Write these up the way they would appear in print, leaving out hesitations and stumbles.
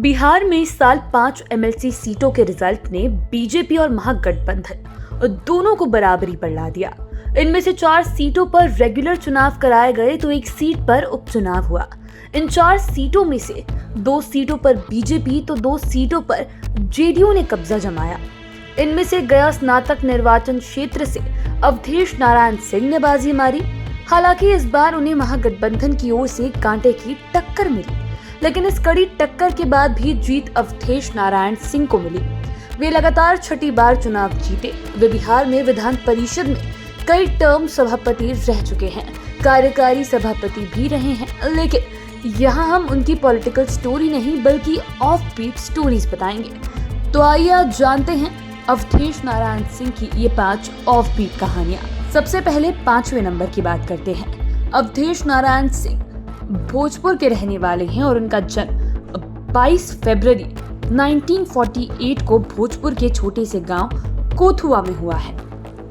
बिहार में इस साल 5 एमएलसी सीटों के रिजल्ट ने बीजेपी और महागठबंधन दोनों को बराबरी पर ला दिया। इनमें से 4 सीटों पर रेगुलर चुनाव कराए गए तो एक सीट पर उपचुनाव हुआ। इन 4 सीटों में से 2 सीटों पर बीजेपी तो 2 सीटों पर जेडीयू ने कब्जा जमाया। इनमें से गया स्नातक निर्वाचन क्षेत्र से अवधेश नारायण सिंह ने बाजी मारी। हालांकि इस बार उन्हें महागठबंधन की ओर से कांटे की टक्कर मिली, लेकिन इस कड़ी टक्कर के बाद भी जीत अवधेश नारायण सिंह को मिली। वे लगातार छठी बार चुनाव जीते। वे बिहार में विधान परिषद में कई टर्म सभापति रह चुके हैं, कार्यकारी सभापति भी रहे हैं। लेकिन यहाँ हम उनकी पॉलिटिकल स्टोरी नहीं बल्कि ऑफ बीट स्टोरीज बताएंगे। तो आइए आज जानते हैं अवधेश नारायण सिंह की ये 5 ऑफ बीट कहानियां। सबसे पहले 5वें नंबर की बात करते हैं। अवधेश नारायण सिंह भोजपुर के रहने वाले हैं और उनका जन्म 22 फरवरी 1948 को भोजपुर के छोटे से गांव कोथुआ में हुआ है।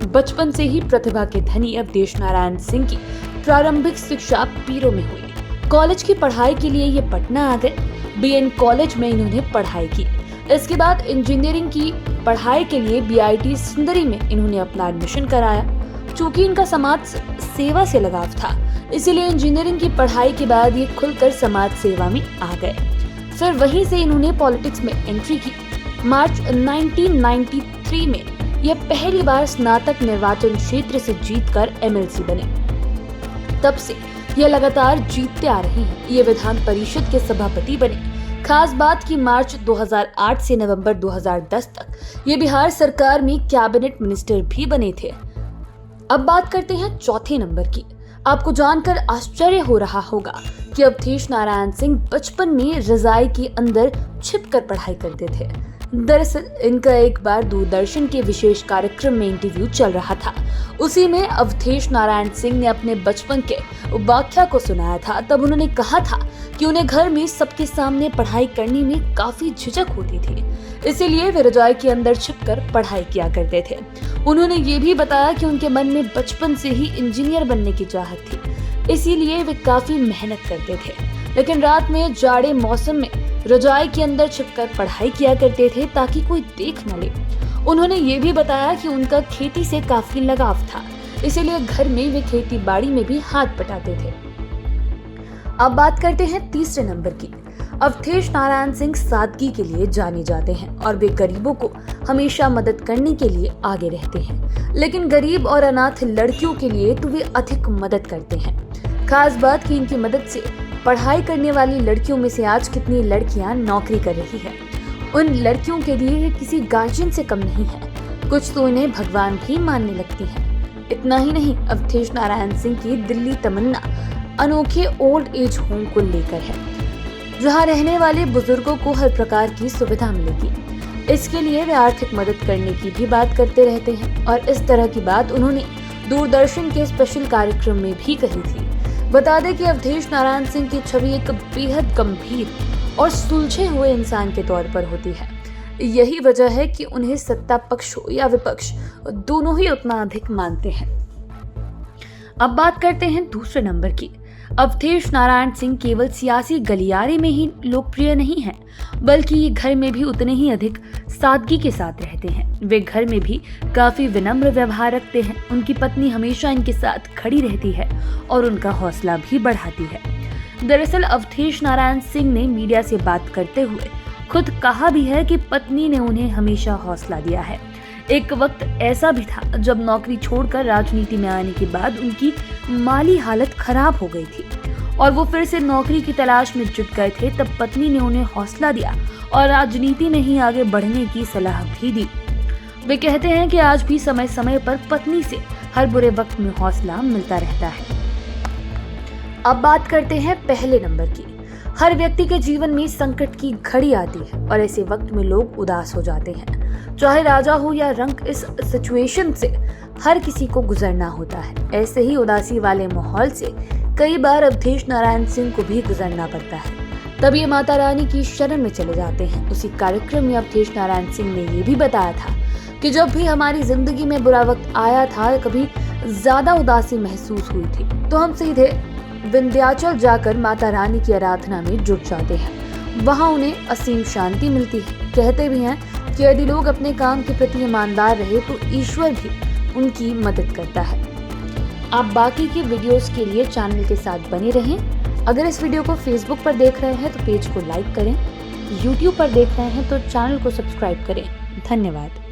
बचपन से ही प्रतिभा के धनी अवधेश नारायण सिंह की प्रारंभिक शिक्षा पीरो में हुई। कॉलेज की पढ़ाई के लिए ये पटना आ गए। बीएन कॉलेज में इन्होंने पढ़ाई की। इसके बाद इंजीनियरिंग की पढ़ाई के लिए बीआईटी सिंदरी में इन्होंने अपना एडमिशन कराया। चूंकि इनका समाज सेवा से लगाव था, इसीलिए इंजीनियरिंग की पढ़ाई के बाद ये खुलकर समाज सेवा में आ गए। फिर वहीं से इन्होंने पॉलिटिक्स में एंट्री की। मार्च 1993 में ये पहली बार स्नातक निर्वाचन क्षेत्र से जीतकर एमएलसी बने। तब से ये लगातार जीतते आ रहे हैं। ये विधान परिषद के सभापति बने। खास बात की मार्च 2008 से नवंबर 2010 तक ये बिहार सरकार में कैबिनेट मिनिस्टर भी बने थे। अब बात करते हैं चौथे नंबर की। आपको जानकर आश्चर्य हो रहा होगा कि अवधेश नारायण सिंह बचपन में रजाई के अंदर छिपकर पढ़ाई करते थे। दरअसल इनका एक बार दूरदर्शन के विशेष कार्यक्रम में इंटरव्यू चल रहा था। उसी में अवधेश नारायण सिंह ने अपने बचपन के वाकया को सुनाया था। तब उन्होंने कहा था कि उन्हें घर में सबके सामने पढ़ाई करने में काफी झिझक होती थी, इसीलिए वे रजाई के अंदर छिपकर पढ़ाई किया करते थे। उन्होंने ये भी बताया कि उनके मन में बचपन से ही इंजीनियर बनने की चाहत थी, इसीलिए वे काफी मेहनत करते थे, लेकिन रात में जाड़े मौसम में रजाई के अंदर छिपकर पढ़ाई किया करते थे ताकि कोई देख न ले। उन्होंने ये भी बताया कि उनका खेती से काफी लगाव था, इसीलिए घर में वे खेती बाड़ी में भी हाथ बटाते थे। अब बात करते हैं तीसरे नंबर की। अवधेश नारायण सिंह सादगी के लिए जाने जाते हैं और वे गरीबों को हमेशा मदद करने के लिए आगे रहते हैं, लेकिन गरीब और अनाथ लड़कियों के लिए तो वे अधिक मदद करते हैं। खास बात कि इनकी मदद से पढ़ाई करने वाली लड़कियों में से आज कितनी लड़कियां नौकरी कर रही है। उन लड़कियों के लिए ये किसी गार्जियन से कम नहीं है। कुछ तो इन्हें भगवान भी मानने लगती हैं। इतना ही नहीं, अवधेश नारायण सिंह की दिल्ली तमन्ना अनोखे ओल्ड एज होम को लेकर है, जहां रहने वाले बुजुर्गों को हर प्रकार की सुविधा मिलेगी। इसके लिए वे आर्थिक मदद करने की भी बात करते रहते हैं और इस तरह की बात उन्होंने दूरदर्शन के स्पेशल कार्यक्रम में भी कही थी। बता दें कि अवधेश नारायण सिंह की छवि एक बेहद गंभीर और सुलझे हुए इंसान के तौर पर होती है। यही वजह है कि उन्हें सत्ता पक्ष हो या विपक्ष, दोनों ही उतना अधिक मानते हैं। अब बात करते हैं दूसरे नंबर की। अवधेश नारायण सिंह केवल सियासी गलियारे में ही लोकप्रिय नहीं हैं, बल्कि ये घर में भी उतने ही अधिक सादगी के साथ रहते हैं। वे घर में भी काफी विनम्र व्यवहार रखते हैं। उनकी पत्नी हमेशा इनके साथ खड़ी रहती है और उनका हौसला भी बढ़ाती है। दरअसल अवधेश नारायण सिंह ने मीडिया से बात करते हुए खुद कहा भी है कि पत्नी ने उन्हें हमेशा हौसला दिया है। एक वक्त ऐसा भी था जब नौकरी छोड़कर राजनीति में आने के बाद उनकी माली हालत खराब हो गई थी और वो फिर से नौकरी की तलाश में जुट गए थे। तब पत्नी ने उन्हें हौसला दिया और राजनीति में ही आगे बढ़ने की सलाह भी दी। वे कहते हैं कि आज भी समय समय पर पत्नी से हर बुरे वक्त में हौसला मिलता रहता है। अब बात करते हैं पहले नंबर की। हर व्यक्ति के जीवन में संकट की घड़ी आती है और ऐसे वक्त में लोग उदास हो जाते हैं। चाहे राजा हो या रंक, इस सिचुएशन से हर किसी को गुजरना होता है। ऐसे ही उदासी वाले माहौल से कई बार अवधेश नारायण सिंह को भी गुजरना पड़ता है। तब ये माता रानी की शरण में चले जाते हैं। उसी कार्यक्रम में अवधेश नारायण सिंह ने ये भी बताया था कि जब भी हमारी जिंदगी में बुरा वक्त आया था, कभी ज्यादा उदासी महसूस हुई थी, तो हम सीधे विंध्याचल जाकर माता रानी की आराधना में जुट जाते हैं वहाँ उन्हें असीम शांति मिलती है। कहते भी हैं कि यदि लोग अपने काम के प्रति ईमानदार रहे तो ईश्वर भी उनकी मदद करता है। आप बाकी के वीडियोस के लिए चैनल के साथ बने रहें। अगर इस वीडियो को फेसबुक पर देख रहे हैं तो पेज को लाइक करें, यूट्यूब पर देख रहे हैं तो चैनल को सब्सक्राइब करें। धन्यवाद।